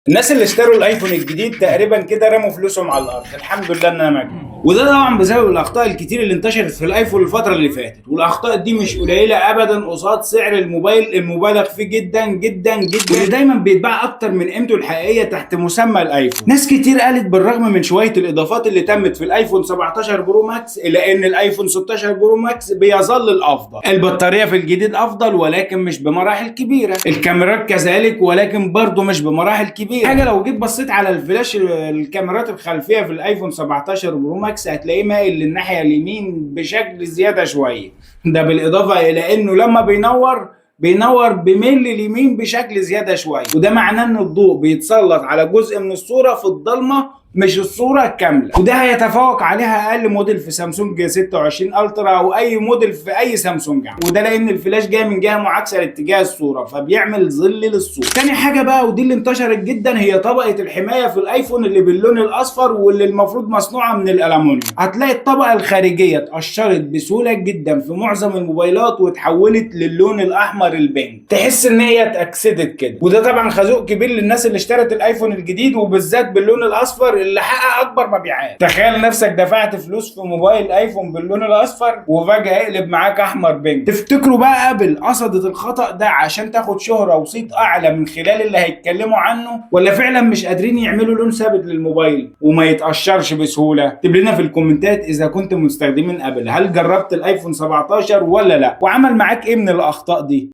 الناس اللي اشتروا الايفون الجديد تقريبا كده رموا فلوسهم على الارض. الحمد لله ان انا مجنون. وده طبعا بسبب الاخطاء الكتير اللي انتشرت في الايفون الفتره اللي فاتت، والاخطاء دي مش قليله ابدا قصاد سعر الموبايل المبالغ فيه جدا جدا جدا، واللي دايما بيتباع اكتر من قيمته الحقيقيه تحت مسمى الايفون. ناس كتير قالت بالرغم من شويه الاضافات اللي تمت في الايفون 17 برو ماكس الا ان الايفون 16 برو ماكس بيظل الافضل. البطاريه في الجديد افضل ولكن مش بمراحل كبيره، الكاميرات كذلك ولكن برضه مش بمراحل كبيره. حاجه لو جيت بصيت على الفلاش الكاميرات الخلفيه في الايفون 17 برو ماكس هتلاقيه مايل للناحيه اليمين بشكل زياده شويه، ده بالاضافه الى انه لما بينور بميل اليمين بشكل زياده شويه، وده معناه ان الضوء بيتسلط على جزء من الصوره في الضلمه مش الصوره الكامله، وده هيتفوق عليها اقل موديل في سامسونج 26 الترا او اي موديل في اي سامسونج، وده لان الفلاش جاي من جهه معاكسه لاتجاه الصوره فبيعمل ظل للصوره. تاني حاجه بقى ودي اللي انتشرت جدا هي طبقه الحمايه في الايفون اللي باللون الاصفر واللي المفروض مصنوعه من الالومنيوم. هتلاقي الطبقه الخارجيه اتقشرت بسهوله جدا في معظم الموبايلات واتحولت للون الاحمر البنك، تحس ان هي اتاكسدت كده، وده طبعا خازوق كبير للناس اللي اشترت الايفون الجديد وبالذات باللون الاصفر اللي حقق اكبر مبيعات. تخيل نفسك دفعت فلوس في موبايل ايفون باللون الاصفر وفجاه يقلب معاك احمر بنك. تفتكروا بقى ابل قصدت الخطا ده عشان تاخد شهره وصيت اعلى من خلال اللي هيتكلموا عنه، ولا فعلا مش قادرين يعملوا لون ثابت للموبايل وما يتقشرش بسهوله؟ اكتب لنا في الكومنتات اذا كنت مستخدمين ابل، هل جربت الايفون 17 ولا لا، وعمل معاك ايه من الاخطاء دي؟